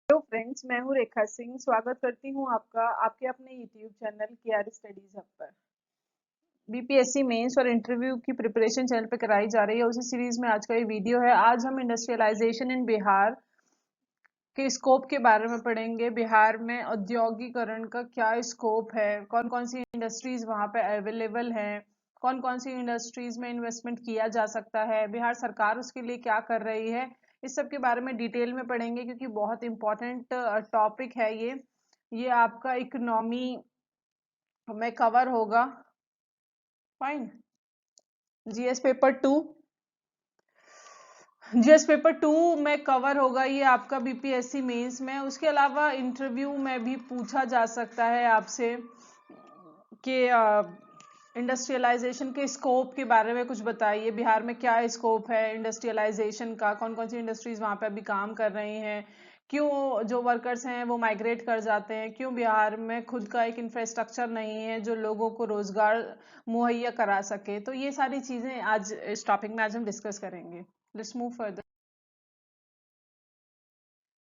Hello friends, मैं हूँ रेखा सिंह। स्वागत करती हूँ आपका आपके अपने YouTube channel KR studies hub पर। बीपीएससी मेंस और इंटरव्यू की प्रिपरेशन चैनल पर कराई जा रही है, उसी सीरीज में आज का ये वीडियो है। आज हम इंडस्ट्रियलाइजेशन इन बिहार के स्कोप के बारे में पढ़ेंगे। बिहार में औद्योगिकरण का क्या स्कोप है, कौन कौन सी इंडस्ट्रीज वहाँ पे अवेलेबल हैं, कौन कौन सी इंडस्ट्रीज में इन्वेस्टमेंट किया जा सकता है, बिहार सरकार उसके लिए क्या कर रही है। इस सब के बारे में डिटेल में पढ़ेंगे क्योंकि बहुत इंपॉर्टेंट टॉपिक है ये आपका इकोनॉमी में कवर होगा। Fine. GS paper two GS paper two में कवर होगा ये आपका बीपीएससी मेंस में। उसके अलावा इंटरव्यू में भी पूछा जा सकता है आपसे कि इंडस्ट्रियलाइजेशन के स्कोप के बारे में कुछ बताइए। बिहार में क्या स्कोप है इंडस्ट्रियलाइजेशन का, कौन कौन सी इंडस्ट्रीज वहाँ पे अभी काम कर रही हैं, क्यों जो वर्कर्स हैं वो माइग्रेट कर जाते हैं, क्यों बिहार में खुद का एक इंफ्रास्ट्रक्चर नहीं है जो लोगों को रोजगार मुहैया करा सके। तो ये सारी चीजें आज इस टॉपिक में आज हम डिस्कस करेंगे। Let's move further.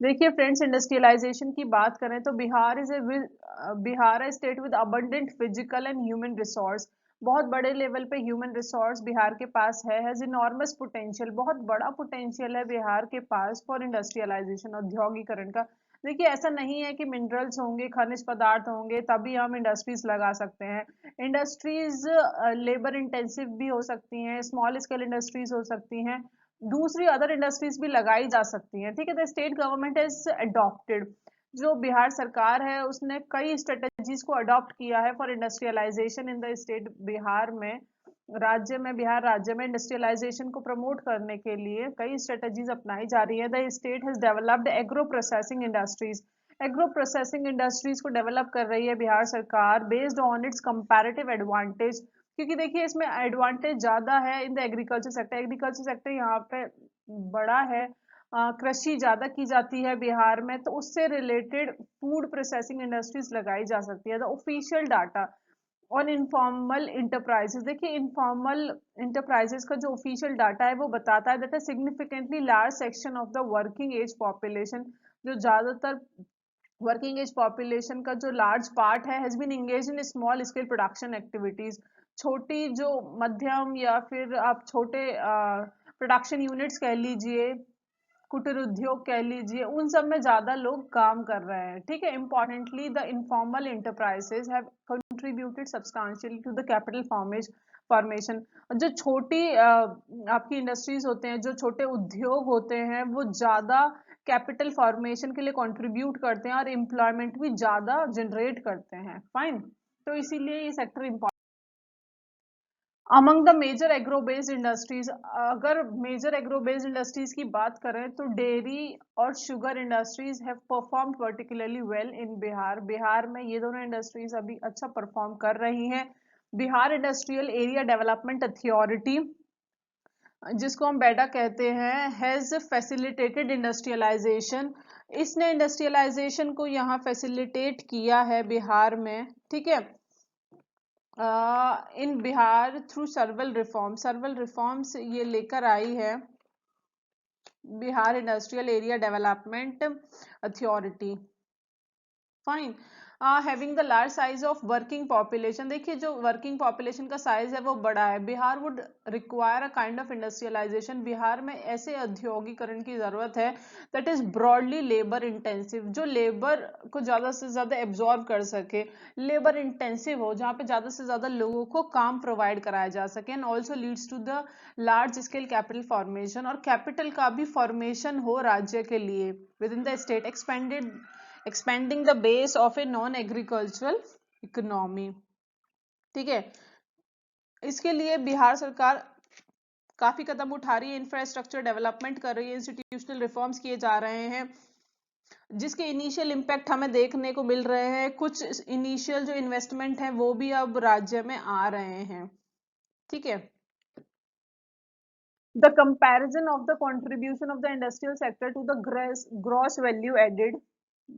देखिए फ्रेंड्स, इंडस्ट्रियलाइजेशन की बात करें तो बिहार है state with abundant physical and human resource. बहुत बड़े लेवल पे ह्यूमन रिसोर्स बिहार के पास हैज इनॉर्मस पोटेंशियल। बहुत बड़ा पोटेंशियल है बिहार के पास फॉर इंडस्ट्रियलाइजेशन, औद्योगिकरण का। देखिए, ऐसा नहीं है कि मिनरल्स होंगे, खनिज पदार्थ होंगे तभी हम इंडस्ट्रीज लगा सकते हैं। इंडस्ट्रीज लेबर इंटेंसिव भी हो सकती हैं, स्मॉल स्केल इंडस्ट्रीज हो सकती हैं, दूसरी अदर इंडस्ट्रीज भी लगाई जा सकती हैं। ठीक है, the state government is adopted, जो बिहार सरकार है उसने कई स्ट्रेटजीज को अडॉप्ट किया है for industrialisation in the state. Bihar राज्य में इंडस्ट्रियलाइजेशन को प्रमोट करने के लिए कई स्ट्रेटजीज अपनाई जा रही है। The state has developed agro processing industries. Agro processing industries को डेवलप कर रही है बिहार सरकार based on it's comparative advantage, क्योंकि देखिए इसमें एडवांटेज ज्यादा है in the agriculture sector. Agriculture sector यहाँ पे बड़ा है, कृषि ज्यादा की जाती है बिहार में, तो उससे रिलेटेड फूड प्रोसेसिंग इंडस्ट्रीज लगाई जा सकती है। The official data on informal enterprises. देखिए, इनफॉर्मल इंटरप्राइजेस का जो ऑफिशियल डाटा है वो बताता है that a significantly large section of the working age population, जो ज्यादातर वर्किंग एज पॉपुलेशन का जो लार्ज पार्ट है has been engage in small scale production activities. छोटी जो मध्यम या फिर आप छोटे प्रोडक्शन यूनिट्स कह लीजिए, कुटीर उद्योग कह लीजिए, उन सब में ज्यादा लोग काम कर रहे हैं। ठीक है, importantly the informal enterprises have contributed substantially to the capital formation. जो छोटी आपकी इंडस्ट्रीज होते हैं, जो छोटे उद्योग होते हैं, वो ज्यादा कैपिटल फॉर्मेशन के लिए कंट्रीब्यूट करते हैं और एम्प्लॉयमेंट भी ज्यादा जनरेट करते हैं। फाइन। तो इसीलिए ये sector important. Among the major agro based industries, अगर मेजर एग्रो बेस्ड इंडस्ट्रीज की बात करें तो डेयरी और sugar industries have perform particularly well in Bihar. Bihar में ये दोनों इंडस्ट्रीज अभी अच्छा परफॉर्म कर रही हैं। Bihar industrial area development authority, जिसको हम बेडा कहते हैं, हैज फैसिलिटेटेड इंडस्ट्रियलाइजेशन। इसने इंडस्ट्रियलाइजेशन को यहाँ फैसिलिटेट किया है बिहार में। ठीक है, इन बिहार थ्रू सर्वल रिफॉर्म्स ये लेकर आई है Bihar industrial area development authority. Fine. Having the large size of working population. देखिए, जो वर्किंग पॉपुलेशन का साइज है वो बड़ा है। Bihar would require a kind of industrialisation. Bihar में ऐसे औद्योगिकरण की जरूरत है that is broadly labour intensive, जो लेबर को ज्यादा से ज्यादा एब्जॉर्ब कर सके, लेबर इंटेंसिव हो, जहाँ पे ज्यादा से ज्यादा लोगों को काम प्रोवाइड कराया जा सके, and also leads to the large scale capital formation, और कैपिटल का भी फॉर्मेशन हो राज्य के लिए within the state, expanding the base of a non agricultural economy. ठीक है, इसके लिए बिहार सरकार काफी कदम उठा रही है, इंफ्रास्ट्रक्चर डेवलपमेंट कर रही है, इंस्टीट्यूशनल रिफॉर्म्स किए जा रहे हैं, जिसके इनिशियल इम्पैक्ट हमें देखने को मिल रहे हैं। कुछ इनिशियल जो इन्वेस्टमेंट है वो भी अब राज्य में आ रहे हैं। ठीक है, the comparison of the contribution of the industrial sector to the gross value added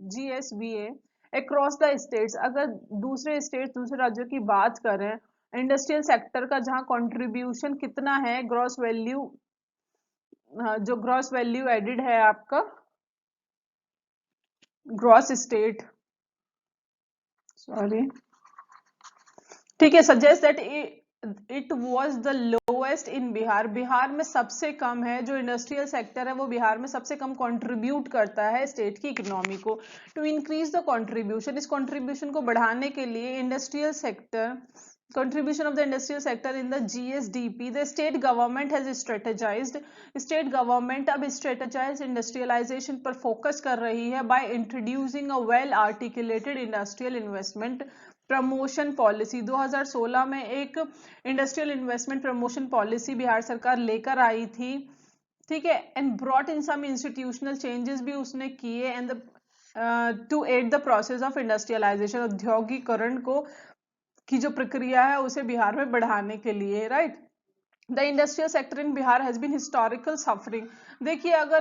GSVA across the states। अगर दूसरे स्टेट दूसरे राज्यों की बात करें, इंडस्ट्रियल सेक्टर का जहां कंट्रीब्यूशन कितना है, ग्रॉस वैल्यू, जो ग्रॉस वैल्यू एडिड है आपका, ग्रॉस स्टेट, सॉरी, ठीक है, suggest that it was the lowest in Bihar. Bihar में सबसे कम है, जो इंडस्ट्रियल सेक्टर है वो बिहार में सबसे कम कंट्रीब्यूट करता है स्टेट की इकोनॉमी को। टू इंक्रीज द कंट्रीब्यूशन, इस कंट्रीब्यूशन को बढ़ाने के लिए industrial sector, contribution of the industrial sector in the GSDP, the state government has strategized, state government अब strategized industrialization पर focus कर रही है by introducing a well articulated industrial investment promotion policy. 2016 में एक industrial investment promotion policy Bihar सरकार लेकर आई थी, ठीक है, and brought in some institutional changes भी उसने किए, and to aid the process of industrialisation, औद्योगिकरण को की जो प्रक्रिया है उसे बिहार में बढ़ाने के लिए, right. The industrial sector in Bihar has been historical suffering. देखिए अगर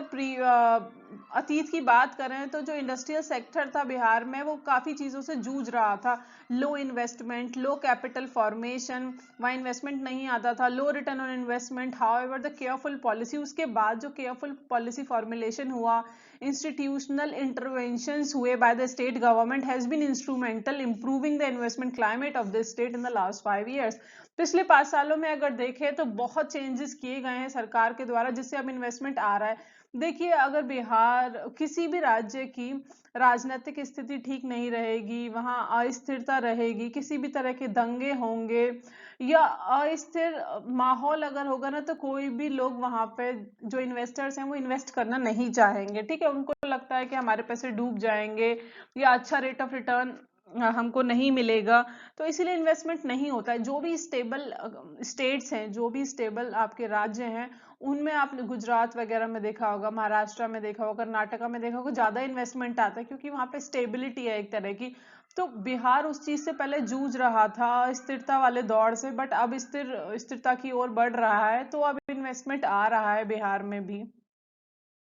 अतीत की बात करें तो जो इंडस्ट्रियल सेक्टर था बिहार में वो काफी चीजों से जूझ रहा था। Low investment, low capital formation, वहाँ इन्वेस्टमेंट नहीं आता था, low return on investment. However the careful policy, उसके बाद जो केयरफुल पॉलिसी फॉर्मुलेशन हुआ, इंस्टीट्यूशनल इंटरवेंशंस हुए by the state government has been instrumental improving the investment climate of the state in the last 5 years। पिछले 5 सालों में अगर देखें तो बहुत चेंजेस किए गए हैं सरकार के द्वारा, जिससे अब इन्वेस्टमेंट आ रहा है। देखिए अगर बिहार, किसी भी राज्य की राजनीतिक स्थिति ठीक नहीं रहेगी, वहां अस्थिरता रहेगी, किसी भी तरह के दंगे होंगे या अस्थिर माहौल अगर होगा ना, तो कोई भी लोग वहां पे जो इन्वेस्टर्स हैं वो इन्वेस्ट करना नहीं चाहेंगे, ठीक है। उनको लगता है कि हमारे पैसे डूब जाएंगे या अच्छा रेट ऑफ रिटर्न हमको नहीं मिलेगा, तो इसीलिए इन्वेस्टमेंट नहीं होता है। जो भी स्टेबल स्टेट्स हैं, जो भी स्टेबल आपके राज्य हैं, उनमें आपने गुजरात वगैरह में देखा होगा, महाराष्ट्र में देखा होगा, कर्नाटका में देखा होगा, ज्यादा इन्वेस्टमेंट आता है क्योंकि वहां पे स्टेबिलिटी है एक तरह की। तो बिहार उस चीज से पहले जूझ रहा था स्थिरता वाले दौर से, बट अब स्थिरता की ओर बढ़ रहा है, तो अब इन्वेस्टमेंट आ रहा है बिहार में भी।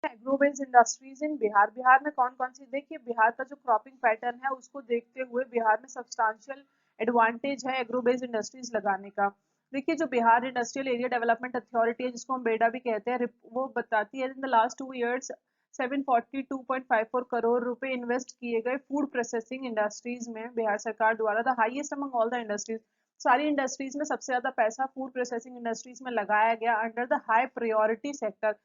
एग्रो बेस्ड इंडस्ट्रीज इन बिहार, बिहार में कौन कौन सी, देखिए बिहार का जो क्रॉपिंग पैटर्न है उसको देखते हुए बिहार में सब्सटैंशियल एडवांटेज है एग्रो बेस्ड इंडस्ट्रीज लगाने का। देखिए जो Bihar industrial area development authority है, जिसको हम बेडा भी कहते हैं, वो बताती है इन द लास्ट 2 years 742.54 करोड़ रुपए इन्वेस्ट किए गए फूड प्रोसेसिंग इंडस्ट्रीज में बिहार सरकार द्वारा, the highest among all the industries. सारी इंडस्ट्रीज में सबसे ज्यादा पैसा फूड प्रोसेसिंग इंडस्ट्रीज में लगाया गया under the high priority sector.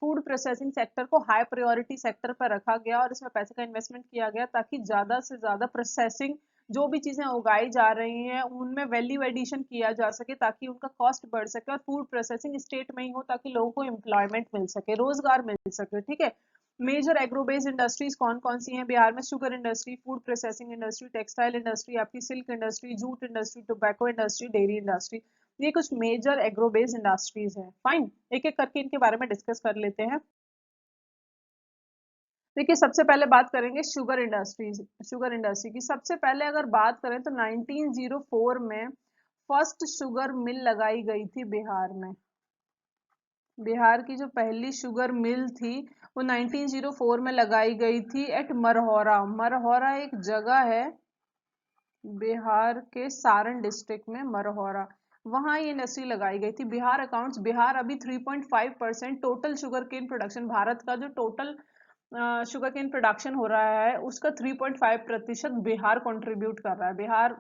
Food processing sector को हाई प्रायोरिटी सेक्टर पर रखा गया और इसमें पैसे का इन्वेस्टमेंट किया गया ताकि ज्यादा से ज्यादा प्रोसेसिंग, जो भी चीजें उगाई जा रही हैं उनमें वैल्यू एडिशन किया जा सके ताकि उनका कॉस्ट बढ़ सके, और फूड प्रोसेसिंग स्टेट में ही हो ताकि लोगों को एम्प्लॉयमेंट मिल सके, रोजगार मिल सके, ठीक है। मेजर एग्रो बेस्ड इंडस्ट्रीज कौन कौन सी हैं बिहार में? Sugar industry, food processing industry, textile industry, आपकी silk industry, jute industry, tobacco industry, dairy industry. ये कुछ मेजर एग्रो बेस्ड इंडस्ट्रीज है। फाइन, एक एक करके इनके बारे में डिस्कस कर लेते हैं। देखिए सबसे पहले बात करेंगे शुगर इंडस्ट्रीज, शुगर इंडस्ट्री की। सबसे पहले अगर बात करें तो 1904 में फर्स्ट शुगर मिल लगाई गई थी बिहार में। बिहार की जो पहली शुगर मिल थी वो 1904 में लगाई गई थी एट मरहौरा। मरहौरा एक जगह है बिहार के सारण डिस्ट्रिक्ट में, मरहौरा, वहां ये इंडस्ट्री लगाई गई थी। बिहार अकाउंट्स, बिहार अभी 3.5% total sugarcane production, Bharat का जो टोटल शुगर केन प्रोडक्शन हो रहा है उसका 3.5% बिहार कंट्रीब्यूट कर रहा है। बिहार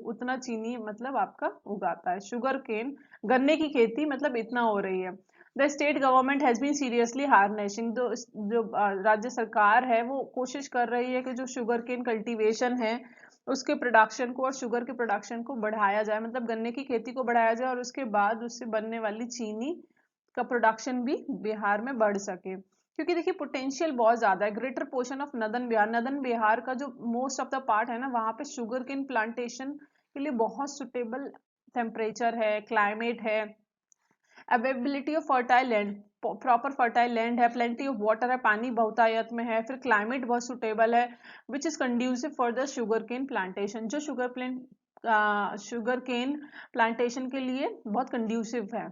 उतना चीनी मतलब आपका उगाता है, शुगर केन, गन्ने की खेती मतलब इतना हो रही है। The state government has been seriously harnessing, जो राज्य सरकार है वो कोशिश कर रही है कि जो शुगर केन कल्टीवेशन है उसके प्रोडक्शन को और शुगर के प्रोडक्शन को बढ़ाया जाए, मतलब गन्ने की खेती को बढ़ाया जाए और उसके बाद उससे बनने वाली चीनी का प्रोडक्शन भी बिहार में बढ़ सके। क्योंकि देखिए पोटेंशियल बहुत ज्यादा है। Greater portion of northern Bihar, northern Bihar का जो मोस्ट ऑफ द पार्ट है ना, वहां पे शुगर केन प्लांटेशन के लिए बहुत सुटेबल टेम्परेचर है, क्लाइमेट है, availability of fertile land, proper fertile land है, प्लेंटी ऑफ वाटर है, पानी बहुतायत में है, फिर क्लाइमेट बहुत सुटेबल है, which is conducive for the sugarcane plantation, जो शुगर केन प्लांटेशन के लिए बहुत कंड्यूसिव है।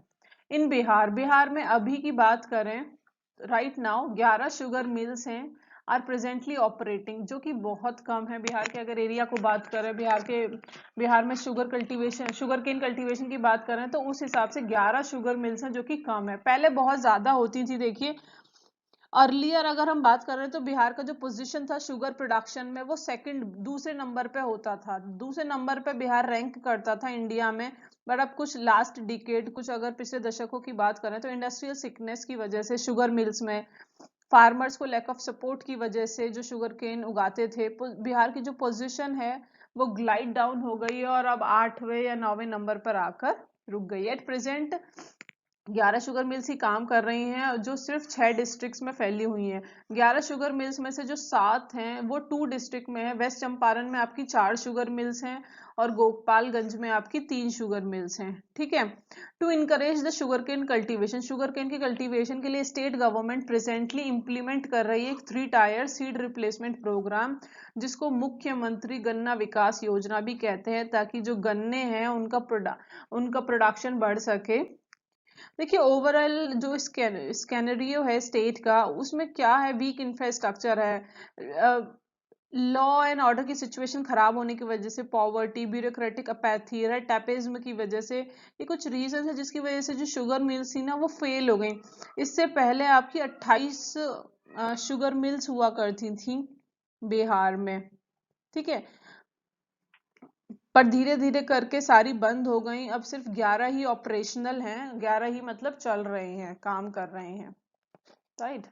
इन बिहार, बिहार में अभी की बात करें राइट नाउ 11 शुगर मिल्स हैं आर प्रेजेंटली ऑपरेटिंग, जो कि बहुत कम है। बिहार के अगर एरिया को बात करें, बिहार में शुगर केन कल्टीवेशन की बात करें तो उस हिसाब से 11 शुगर मिल्स हैं जो कि कम है। पहले बहुत ज्यादा होती थी, देखिए अर्लियर अगर हम बात कर रहे हैं तो बिहार का जो पोजीशन था शुगर प्रोडक्शन में वो दूसरे नंबर पे होता था, दूसरे नंबर पे बिहार रैंक करता था इंडिया में। बट अब कुछ लास्ट डिकेड, कुछ अगर पिछले दशकों की बात करें तो इंडस्ट्रियल सिकनेस की वजह से शुगर मिल्स में फार्मर्स को लैक ऑफ सपोर्ट की वजह से जो शुगर केन उगाते थे, बिहार की जो पोजीशन है वो ग्लाइड डाउन हो गई है और अब 8वें या 9वें नंबर पर आकर रुक गई है। एट प्रेजेंट 11 शुगर मिल्स ही काम कर रही हैं जो सिर्फ 6 डिस्ट्रिक्ट्स में फैली हुई हैं। 11 शुगर मिल्स में से जो 7 हैं वो 2 डिस्ट्रिक्ट में है। वेस्ट चंपारण में आपकी 4 शुगर मिल्स हैं और गोपालगंज में आपकी 3 शुगर मिल्स हैं। ठीक है। To encourage the sugarcane cultivation, sugarcane की कल्टीवेशन के लिए स्टेट गवर्नमेंट प्रेजेंटली इंप्लीमेंट कर रही है एक 3 टायर सीड रिप्लेसमेंट प्रोग्राम, जिसको मुख्यमंत्री गन्ना विकास योजना भी कहते हैं, ताकि जो गन्ने हैं उनका प्रोडक्शन बढ़ सके। देखिए ओवरऑल जो स्कैनरियो है स्टेट का, उसमें क्या है, वीक इंफ्रास्ट्रक्चर है, लॉ एंड ऑर्डर की सिचुएशन खराब होने की वजह से, poverty, bureaucratic apathy, red tapism की वजह से, ये कुछ रीजन है जिसकी वजह से जो शुगर मिल्स थी ना वो फेल हो गई। इससे पहले आपकी 28 शुगर मिल्स हुआ करती थी बिहार में। ठीक है। पर धीरे धीरे करके सारी बंद हो गई, अब सिर्फ 11 ही ऑपरेशनल हैं, 11 ही मतलब चल रहे हैं, काम कर रहे हैं। राइट।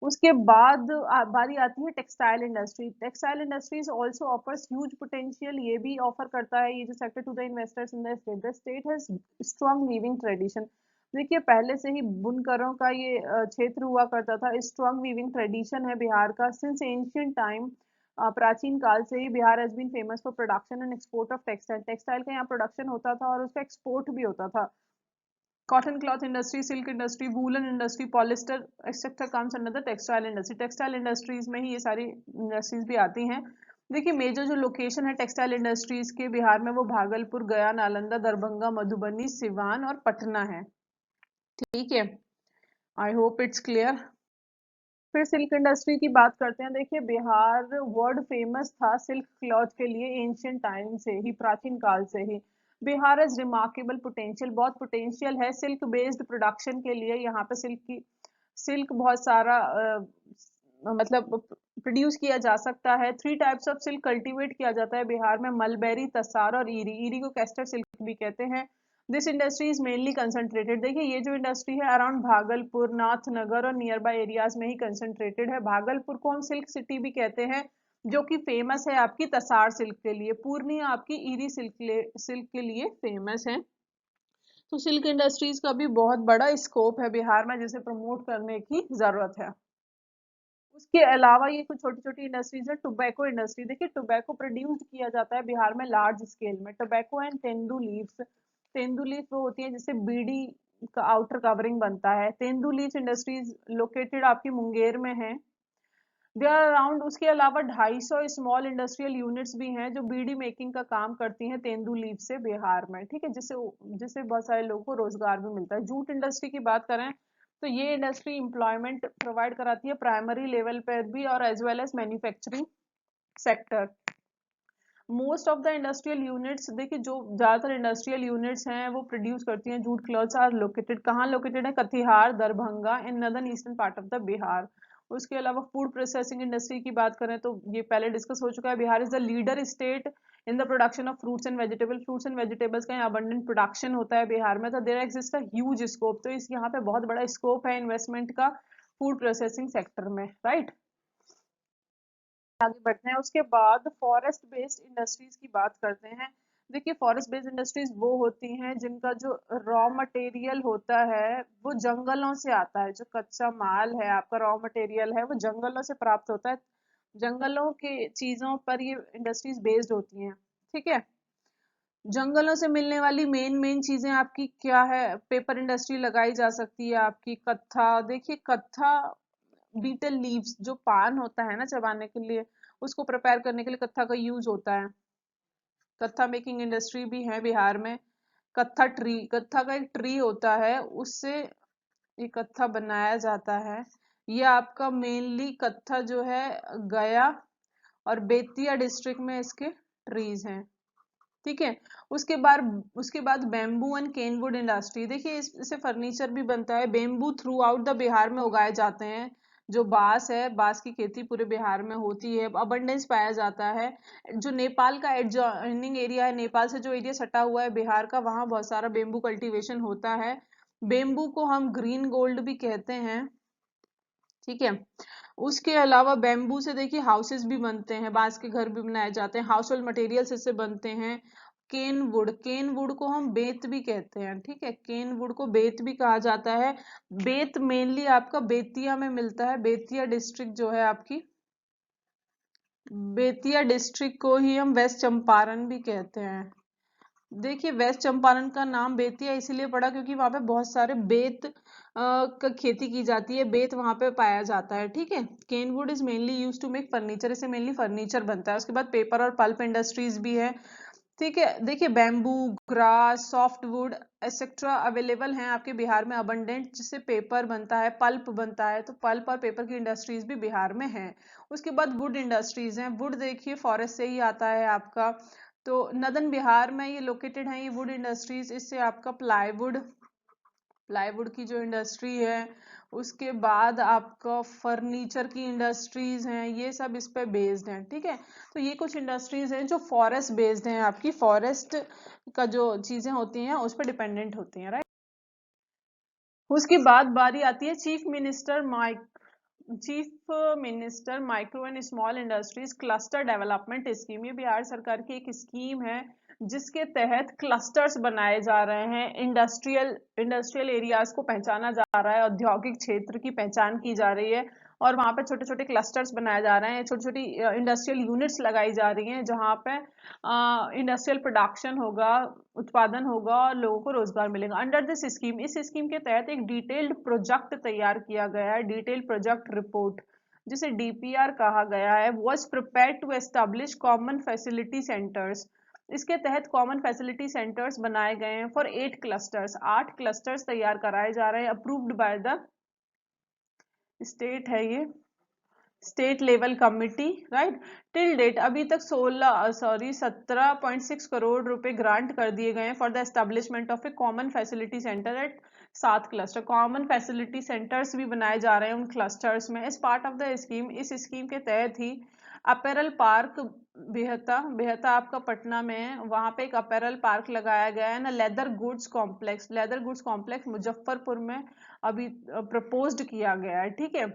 उसके बाद बारी आती है textile industry. Textile industries also offers huge potential, ये भी ऑफर करता है ये जो sector to the investors in the state has strong weaving tradition. देखिए पहले से ही बुनकरों का ये क्षेत्र हुआ करता था, स्ट्रॉन्ग वीविंग ट्रेडिशन है बिहार का सिंस एंशियंट टाइम। प्राचीन काल से ही Bihar has been famous for production and export of textile, textile का यहाँ प्रोडक्शन होता था और उसका एक्सपोर्ट भी होता था। Cotton cloth industry, silk industry, woollen industry, polyester etcetera comes under the textile industry. Textile industries में ही ये सारी इंडस्ट्रीज भी आती हैं। देखिए मेजर जो लोकेशन है टेक्सटाइल इंडस्ट्रीज के बिहार में वो भागलपुर, गया, नालंदा, दरभंगा, मधुबनी, सिवान और पटना है। ठीक है। I hope it's clear. फिर सिल्क इंडस्ट्री की बात करते हैं। देखिए बिहार वर्ल्ड फेमस था सिल्क क्लॉथ के लिए एंशियंट टाइम से ही, प्राचीन काल से ही। बिहार इज रिमार्केबल पोटेंशियल, बहुत पोटेंशियल है सिल्क बेस्ड प्रोडक्शन के लिए। यहाँ पे सिल्क बहुत सारा मतलब प्रोड्यूस किया जा सकता है। 3 टाइप्स ऑफ सिल्क कल्टीवेट किया जाता है बिहार में, मलबेरी, तसार और ईरी। ईरी को कैस्टर सिल्क भी कहते हैं। This industry is mainly concentrated, देखिए ये जो इंडस्ट्री है अराउंड भागलपुर, नाथनगर और नियर बाय एरियाज में ही कंसंट्रेटेड है। भागलपुर को हम सिल्क सिटी भी कहते हैं, जो कि फेमस है आपकी तसार सिल्क के लिए। पूर्णिया आपकी ईरी सिल्क के लिए फेमस है। तो सिल्क इंडस्ट्रीज का भी बहुत बड़ा स्कोप है बिहार में, जिसे प्रमोट करने की जरूरत है। उसके अलावा ये कुछ छोटी छोटी इंडस्ट्रीज है। टोबैको इंडस्ट्री, देखिए टोबैको प्रोड्यूस किया जाता है बिहार में लार्ज स्केल में। Tobacco and tendu leaves, tendu leaf वो होती है जिससे बीड़ी का आउटर कवरिंग बनता है। तेंदू लीफ इंडस्ट्रीज लोकेटेड आपकी मुंगेर में है। दे आर अराउंड, उसके अलावा 250 स्मॉल इंडस्ट्रियल यूनिट्स भी हैं जो बीड़ी मेकिंग का काम करती हैं तेंदू लीफ से बिहार में। ठीक है। जिससे जिससे बहुत सारे लोगों को रोजगार भी मिलता है। जूट इंडस्ट्री की बात करें तो ये इंडस्ट्री एम्प्लॉयमेंट प्रोवाइड कराती है प्राइमरी लेवल पर भी और as well as manufacturing sector. Most of the industrial units, देखिए जो ज्यादातर इंडस्ट्रियल यूनिट्स हैं वो प्रोड्यूस करती हैं जूट क्लॉथ्स, आर लोकेटेड, कहाँ लोकेटेड है, Katihar, Darbhanga in northern eastern part of the Bihar. उसके अलावा फूड प्रोसेसिंग इंडस्ट्री की बात करें तो ये पहले डिस्कस हो चुका है, Bihar is the leader state in the production of fruits and vegetable. Fruits and vegetables का अबंडेंट प्रोडक्शन होता है बिहार में, तो there exist a huge scope, तो इस यहाँ पे बहुत बड़ा स्कोप है इन्वेस्टमेंट का फूड प्रोसेसिंग सेक्टर में। राइट। आगे बढ़ते हैं। उसके बाद फॉरेस्ट बेस्ड इंडस्ट्रीज की बात करते हैं। देखिए फॉरेस्ट बेस्ड इंडस्ट्रीज वो होती हैं जिनका जो रॉ मटेरियल होता है वो जंगलों से आता है। जो कच्चा माल है आपका, रॉ मटेरियल है, वो जंगलों से प्राप्त होता है। जंगलों के चीजों पर ये इंडस्ट्रीज बेस्ड होती हैं। ठीक है। जंगलों से मिलने वाली मेन मेन चीजें आपकी क्या है, पेपर इंडस्ट्री लगाई जा सकती है आपकी। कत्था, देखिए कत्था बीटल लीव्स, जो पान होता है ना चबाने के लिए, उसको प्रिपेयर करने के लिए कत्था का यूज होता है। कत्था मेकिंग इंडस्ट्री भी है बिहार में। कत्था ट्री, कत्था का एक ट्री होता है, उससे ये कत्था बनाया जाता है। ये आपका मेनली कत्था जो है गया और बेतिया डिस्ट्रिक्ट में इसके ट्रीज हैं। ठीक है। उसके बाद बेम्बू एंड केनवुड इंडस्ट्री, देखिए इससे फर्नीचर भी बनता है। Bamboo through out the Bihar में उगाए जाते हैं। जो बांस है, बांस की खेती पूरे बिहार में होती है, अबंडेंस पाया जाता है। जो नेपाल का एडजॉइनिंग एरिया है, नेपाल से जो एरिया सटा हुआ है बिहार का, वहां बहुत सारा बेम्बू कल्टीवेशन होता है। बेम्बू को हम ग्रीन गोल्ड भी कहते हैं, ठीक है। उसके अलावा बेम्बू से देखिए हाउसेस भी बनते हैं, बांस के घर भी बनाए जाते हैं, हाउस होल्ड मटेरियल्स इससे बनते हैं। केन वुड को हम बेत भी कहते हैं, ठीक है। केन वुड को बेत भी कहा जाता है। बेत मेनली आपका बेतिया में मिलता है। बेतिया डिस्ट्रिक्ट जो है आपकी, बेतिया डिस्ट्रिक्ट को ही हम वेस्ट चंपारण भी कहते हैं। देखिए वेस्ट चंपारण का नाम बेतिया इसीलिए पड़ा क्योंकि वहां पे बहुत सारे बेत का खेती की जाती है, बेत वहां पे पाया जाता है, ठीक है। Cane wood is mainly use to make furniture, इससे मेनली फर्नीचर बनता है। उसके बाद पेपर और पल्प इंडस्ट्रीज भी है, ठीक है। देखिए bamboo, grass, soft wood etcetera available हैं आपके बिहार में अबंडेंट, जिससे पेपर बनता है, पल्प बनता है। तो पल्प और पेपर की इंडस्ट्रीज भी बिहार में हैं। उसके बाद वुड इंडस्ट्रीज हैं। वुड देखिए फॉरेस्ट से ही आता है आपका। तो नदन बिहार में ये लोकेटेड है ये वुड इंडस्ट्रीज। इससे आपका प्लाईवुड की जो इंडस्ट्री है, उसके बाद आपका फर्नीचर की इंडस्ट्रीज हैं, ये सब इस पे बेस्ड हैं, ठीक है। तो ये कुछ इंडस्ट्रीज हैं जो फॉरेस्ट बेस्ड हैं, आपकी फॉरेस्ट का जो चीजें होती हैं उस पर डिपेंडेंट होती हैं, राइट। उसके बाद बारी आती है chief minister micro and small industries cluster development scheme. ये बिहार सरकार की एक स्कीम है जिसके तहत क्लस्टर्स बनाए जा रहे हैं। इंडस्ट्रियल एरियाज को पहचाना जा रहा है, औद्योगिक क्षेत्र की पहचान की जा रही है, और वहां पे छोटे छोटे क्लस्टर्स बनाए जा रहे हैं, छोटी छोटी इंडस्ट्रियल यूनिट्स लगाई जा रही हैं, जहां पे इंडस्ट्रियल प्रोडक्शन होगा, उत्पादन होगा और लोगों को रोजगार मिलेगा। अंडर दिस स्कीम, इस स्कीम के तहत एक डिटेल्ड प्रोजेक्ट तैयार किया गया है, डिटेल्ड प्रोजेक्ट रिपोर्ट, जिसे डीपीआर कहा गया है, was prepared to establish common facility centres. इसके तहत कॉमन फैसिलिटी सेंटर्स बनाए गए हैं फॉर 8 क्लस्टर्स। 8 क्लस्टर्स तैयार कराए जा रहे हैं, अप्रूव्ड बाय द स्टेट है ये, state level committee, right. Till date अभी तक 17.6 करोड़ रुपए ग्रांट कर दिए गए हैं for the establishment of A common facility centre at 7 cluster. Common facility centres भी बनाए जा रहे हैं उन क्लस्टर्स में। इस पार्ट ऑफ द स्कीम, इस स्कीम के तहत ही अपैरल पार्क बेहता बेहता आपका पटना में है, वहां पे एक अपैरल पार्क लगाया गया है ना। लेदर गुड्स कॉम्प्लेक्स मुजफ्फरपुर में अभी प्रपोज्ड किया गया है, ठीक है।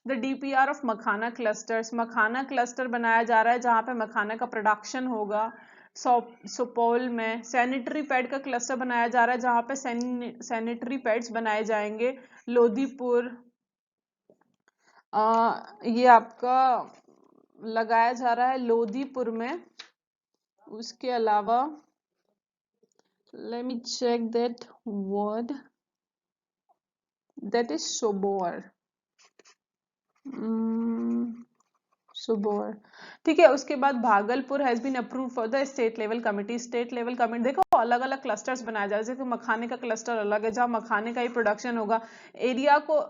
The DPR of makhana clusters, makhana cluster बनाया जा रहा है जहां पे मखाना का प्रोडक्शन होगा। सुपौल में सैनिटरी पैड का क्लस्टर बनाया जा रहा है जहां पे सैनिटरी पैड्स बनाए जाएंगे। लोधीपुर ये आपका लगाया जा रहा है लोधीपुर में। उसके अलावा let me check that word, that is Sabour, Sabour, ठीक है। उसके बाद Bhagalpur has been approve for the state level committee. State level committee देखो अलग अलग क्लस्टर्स बनाए जा रहे हैं, जैसे मखाने का क्लस्टर अलग है जहाँ मखाने का ही प्रोडक्शन होगा। एरिया को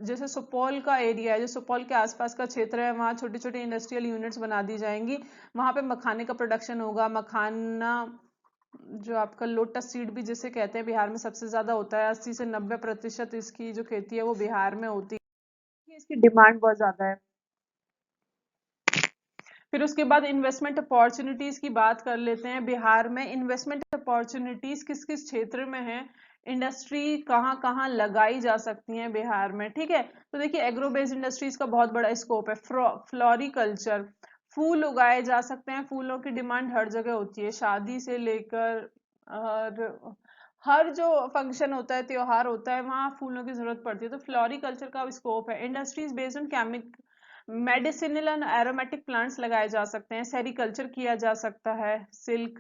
जैसे सुपौल का एरिया है, जो सुपौल के आसपास का क्षेत्र है, वहाँ छोटी छोटी इंडस्ट्रियल यूनिट्स बना दी जाएंगी, वहां पे मखाने का प्रोडक्शन होगा। मखाना जो आपका लोटस सीड भी जिसे कहते हैं बिहार में सबसे ज्यादा होता है, 80 से 90% इसकी जो खेती है वो बिहार में होती है, इसकी डिमांड बहुत ज्यादा है। फिर उसके बाद इन्वेस्टमेंट अपॉर्चुनिटीज की बात कर लेते हैं। बिहार में इन्वेस्टमेंट अपॉर्चुनिटीज किस किस क्षेत्र में है, इंडस्ट्री कहाँ कहाँ लगाई जा सकती हैं बिहार में, ठीक है। तो देखिए एग्रो बेस्ड इंडस्ट्रीज का बहुत बड़ा स्कोप है। फ्लोरिकल्चर, फूल उगाए जा सकते हैं, फूलों की डिमांड हर जगह होती है, शादी से लेकर और हर जो फंक्शन होता है, त्योहार होता है, वहां फूलों की जरूरत पड़ती है। तो फ्लोरिकल्चर का स्कोप है। Industries based on medicinal and aromatic plants लगाए जा सकते हैं, सेरिकल्चर किया जा सकता है, सिल्क,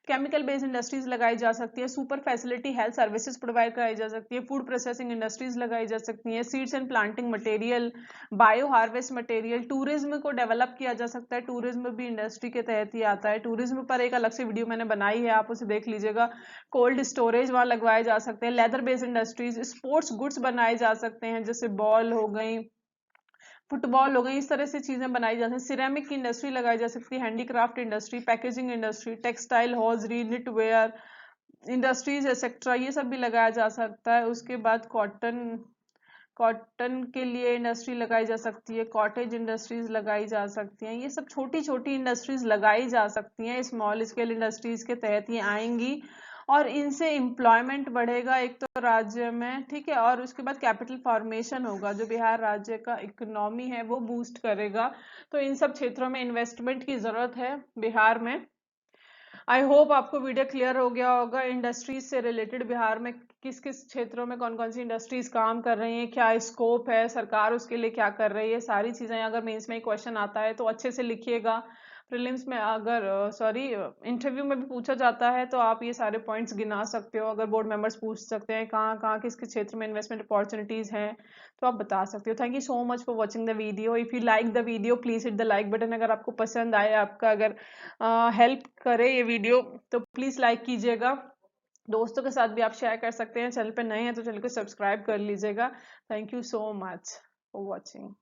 केमिकल बेस्ड इंडस्ट्रीज लगाई जा सकती है, super facility health services provide कराई जा सकती है, फूड प्रोसेसिंग इंडस्ट्रीज लगाई जा सकती है, seeds and planting material, bio harvest material, tourism को डेवलप किया जा सकता है, टूरिज्म भी इंडस्ट्री के तहत ही आता है। टूरिज्म पर एक अलग से वीडियो मैंने बनाई है, आप उसे देख लीजिएगा। कोल्ड स्टोरेज वहां लगवाए जा सकते हैं। Leather based industries, sports goods बनाए जा सकते हैं, जैसे बॉल हो गई, फुटबॉल हो गई, इस तरह से चीजें बनाई जा सकती हैं। सिरेमिक की इंडस्ट्री लगाई जा सकती है, handicraft industry, packaging industry, textile, hosiery, knitwear industries etcetera, ये सब भी लगाया जा सकता है। उसके बाद कॉटन, कॉटन के लिए इंडस्ट्री लगाई जा सकती है, कॉटेज इंडस्ट्रीज लगाई जा सकती हैं। ये सब छोटी छोटी इंडस्ट्रीज लगाई जा सकती हैं, स्मॉल स्केल इंडस्ट्रीज के तहत ये आएंगी और इनसे एम्प्लॉयमेंट बढ़ेगा एक तो राज्य में, ठीक है, और उसके बाद कैपिटल फॉर्मेशन होगा जो बिहार राज्य का इकोनॉमी है वो बूस्ट करेगा। तो इन सब क्षेत्रों में इन्वेस्टमेंट की जरूरत है बिहार में। आई होप आपको वीडियो क्लियर हो गया होगा। इंडस्ट्रीज से रिलेटेड बिहार में किस किस क्षेत्रों में कौन कौन सी इंडस्ट्रीज काम कर रही हैं, क्या स्कोप है, सरकार उसके लिए क्या कर रही है, सारी चीजें अगर मेंस में क्वेश्चन आता है तो अच्छे से लिखिएगा। प्रीलिम्स में अगर इंटरव्यू में भी पूछा जाता है तो आप ये सारे पॉइंट्स गिना सकते हो। अगर बोर्ड मेंबर्स पूछ सकते हैं कहाँ कहाँ किस किस क्षेत्र में इन्वेस्टमेंट अपॉर्चुनिटीज हैं तो आप बता सकते हो। Thank you so much for watching the video. If you like the video please hit the like button. अगर आपको पसंद आए, आपका अगर हेल्प करे ये वीडियो तो प्लीज लाइक कीजिएगा। दोस्तों के साथ भी आप शेयर कर सकते हैं। चैनल पे नए हैं तो चैनल को सब्सक्राइब कर लीजिएगा। Thank you so much for watching.